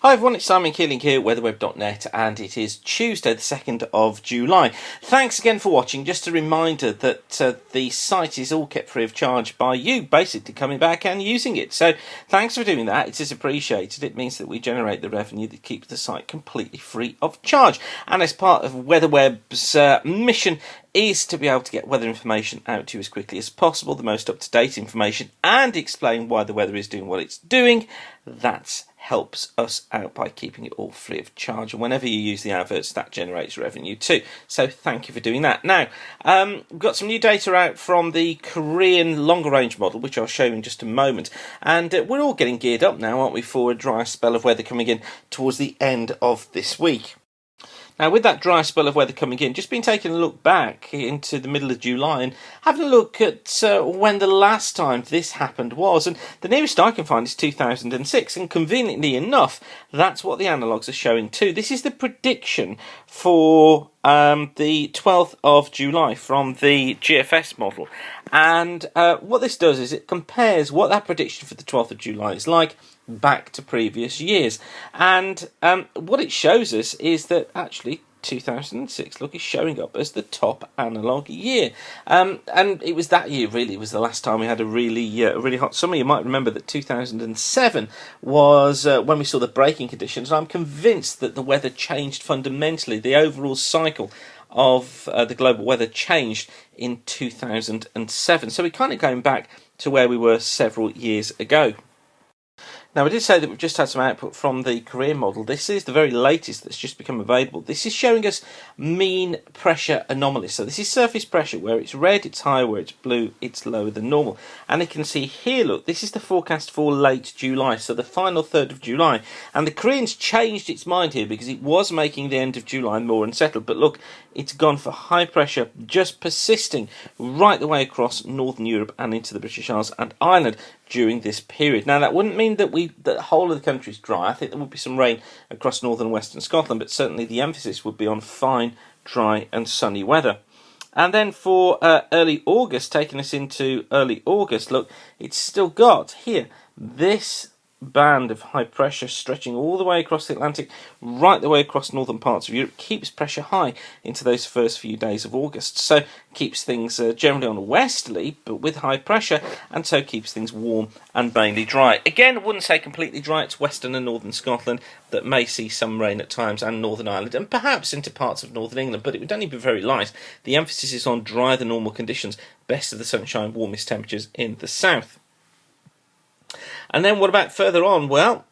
Hi everyone, it's Simon Keeling here, weatherweb.net, and it is Tuesday the 2nd of July. Thanks again for watching. Just a reminder that the site is all kept free of charge by you, basically coming back and using it. So thanks for doing that, it is appreciated. It means that we generate the revenue that keeps the site completely free of charge. And as part of WeatherWeb's mission is to be able to get weather information out to you as quickly as possible, the most up-to-date information, and explain why the weather is doing what it's doing. That helps us out by keeping it all free of charge, and whenever you use the adverts, that generates revenue too. So thank you for doing that. Now, we've got some new data out from the Korean longer range model, which I'll show you in just a moment, and we're all getting geared up now, aren't we, for a dry spell of weather coming in towards the end of this week. Now, with that dry spell of weather coming in, just been taking a look back into the middle of July and having a look at when the last time this happened was. And the nearest I can find is 2006. And conveniently enough, that's what the analogues are showing too. This is the prediction for the 12th of July from the GFS model. And what this does is it compares what that prediction for the 12th of July is like back to previous years. And what it shows us is that actually 2006 is showing up as the top analogue year. And it was that year, really, was the last time we had a really hot summer. You might remember that 2007 was when we saw the breaking conditions. And I'm convinced that the weather changed fundamentally. The overall cycle of the global weather changed in 2007. So we're kind of going back to where we were several years ago. Now, I did say that we've just had some output from the Korean model. This is the very latest that's just become available. This is showing us mean pressure anomalies. So this is surface pressure. Where it's red, it's high. Where it's blue, it's lower than normal. And you can see here, look, this is the forecast for late July, so the final third of July. And the Koreans changed its mind here because it was making the end of July more unsettled. But look, it's gone for high pressure, just persisting right the way across Northern Europe and into the British Isles and Ireland during this period. Now, that wouldn't mean that the whole of the country is dry. I think there would be some rain across northern and western Scotland, but certainly the emphasis would be on fine, dry and sunny weather. And then for early August, taking us into early August, look, it's still got here this band of high pressure stretching all the way across the Atlantic, right the way across northern parts of Europe, keeps pressure high into those first few days of August. So keeps things generally on a westerly, but with high pressure, and so keeps things warm and mainly dry. Again, I wouldn't say completely dry. It's western and northern Scotland that may see some rain at times, and Northern Ireland, and perhaps into parts of northern England, but it would only be very light. The emphasis is on drier than normal conditions, best of the sunshine, warmest temperatures in the south. And then what about further on? Well,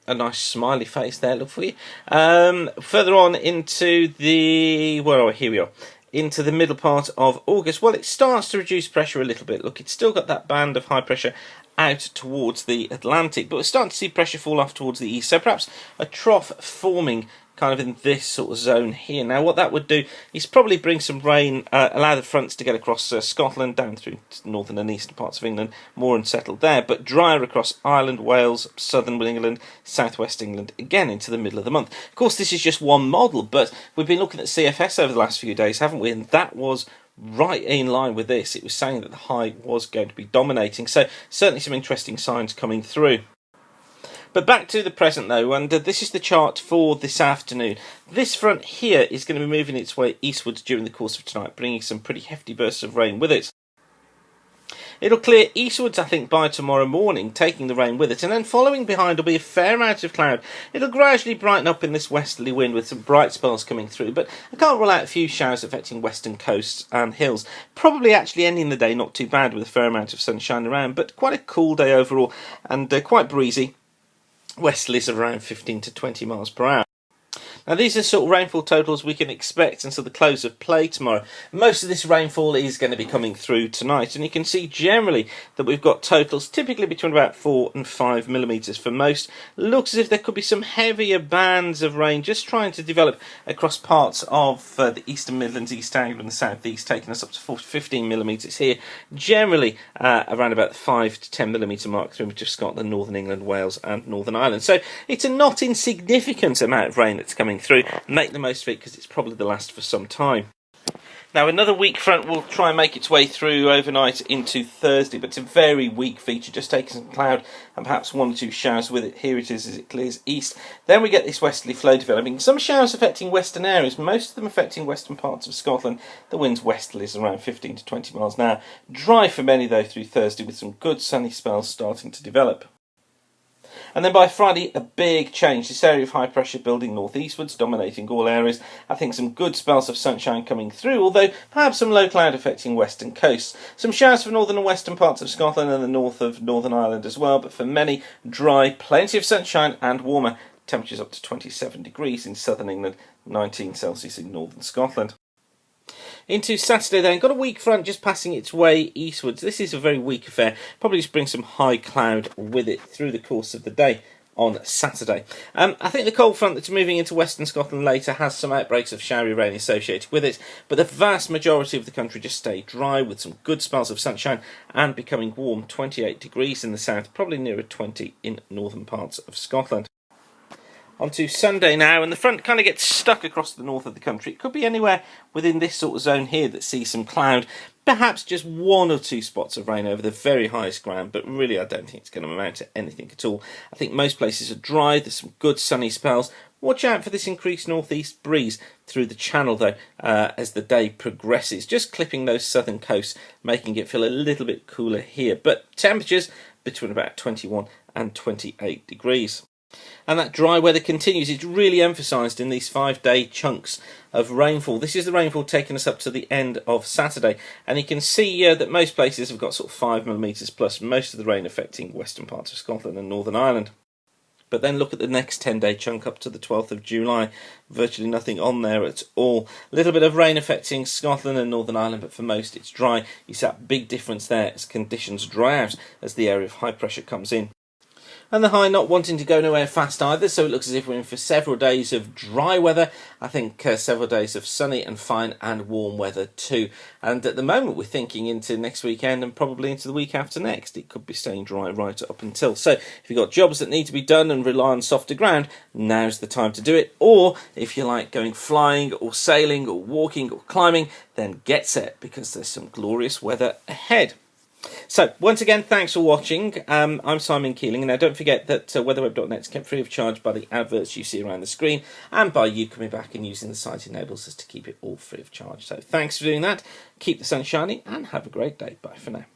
a nice smiley face there, look for you. Further on into the, here we are, into the middle part of August. Well, it starts to reduce pressure a little bit. Look, it's still got that band of high pressure out towards the Atlantic, but we're starting to see pressure fall off towards the east. So perhaps a trough forming kind of in this sort of zone here. Now, what that would do is probably bring some rain, allow the fronts to get across Scotland, down through northern and eastern parts of England, more unsettled there, but drier across Ireland, Wales, southern England, southwest England, again into the middle of the month. Of course, this is just one model, but we've been looking at CFS over the last few days, haven't we? And that was right in line with this. It was saying that the high was going to be dominating, so certainly some interesting signs coming through. But back to the present though, and this is the chart for this afternoon. This front here is going to be moving its way eastwards during the course of tonight, bringing some pretty hefty bursts of rain with it. It'll clear eastwards, I think, by tomorrow morning, taking the rain with it, and then following behind will be a fair amount of cloud. It'll gradually brighten up in this westerly wind with some bright spells coming through, but I can't rule out a few showers affecting western coasts and hills. Probably actually ending the day not too bad with a fair amount of sunshine around, but quite a cool day overall and quite breezy. Westerlies of around 15 to 20 miles per hour. Now, these are sort of rainfall totals we can expect until the close of play tomorrow. Most of this rainfall is going to be coming through tonight, and you can see generally that we've got totals typically between about 4 and 5 millimetres for most. Looks as if there could be some heavier bands of rain just trying to develop across parts of the Eastern Midlands, East Anglia and the South East, taking us up to 4 to 15 millimetres here. Generally around about the 5 to 10 millimetre mark through much of Scotland, Northern England, Wales and Northern Ireland. So it's a not insignificant amount of rain that's coming through. Make the most of it because it's probably the last for some time. Now another weak front will try and make its way through overnight into Thursday, but it's a very weak feature, just taking some cloud and perhaps 1 or 2 showers with it. Here it is as it clears east. Then we get this westerly flow developing. Some showers affecting western areas, most of them affecting western parts of Scotland. The wind's westerlies around 15 to 20 miles an hour. Dry for many though through Thursday, with some good sunny spells starting to develop. And then by Friday, a big change. This area of high pressure building northeastwards, dominating all areas. I think some good spells of sunshine coming through, although perhaps some low cloud affecting western coasts. Some showers for northern and western parts of Scotland and the north of Northern Ireland as well, but for many, dry, plenty of sunshine and warmer. Temperatures up to 27 degrees in southern England, 19 Celsius in northern Scotland. Into Saturday then, got a weak front just passing its way eastwards. This is a very weak affair, probably just bring some high cloud with it through the course of the day on Saturday. I think the cold front that's moving into western Scotland later has some outbreaks of showery rain associated with it, but the vast majority of the country just stay dry with some good spells of sunshine and becoming warm, 28 degrees in the south, probably nearer 20 in northern parts of Scotland. On to Sunday now, and the front kind of gets stuck across the north of the country. It could be anywhere within this sort of zone here that sees some cloud, perhaps just 1 or 2 spots of rain over the very highest ground, but really I don't think it's going to amount to anything at all. I think most places are dry, there's some good sunny spells. Watch out for this increased northeast breeze through the channel though as the day progresses, just clipping those southern coasts, making it feel a little bit cooler here, but temperatures between about 21 and 28 degrees. And that dry weather continues. It's really emphasised in these 5-day chunks of rainfall. This is the rainfall taking us up to the end of Saturday, and you can see that most places have got sort of 5mm plus, most of the rain affecting western parts of Scotland and Northern Ireland. But then look at the next 10-day chunk up to the 12th of July. Virtually nothing on there at all. A little bit of rain affecting Scotland and Northern Ireland, but for most it's dry. You see that big difference there as conditions dry out as the area of high pressure comes in. And the high not wanting to go nowhere fast either, so it looks as if we're in for several days of dry weather. I think several days of sunny and fine and warm weather too. And at the moment we're thinking into next weekend and probably into the week after next. It could be staying dry right up until. So if you've got jobs that need to be done and rely on softer ground, now's the time to do it. Or if you like going flying or sailing or walking or climbing, then get set because there's some glorious weather ahead. So, once again, thanks for watching. I'm Simon Keeling, and now don't forget that weatherweb.net is kept free of charge by the adverts you see around the screen, and by you coming back and using the site enables us to keep it all free of charge. So, thanks for doing that. Keep the sun shining, and have a great day. Bye for now.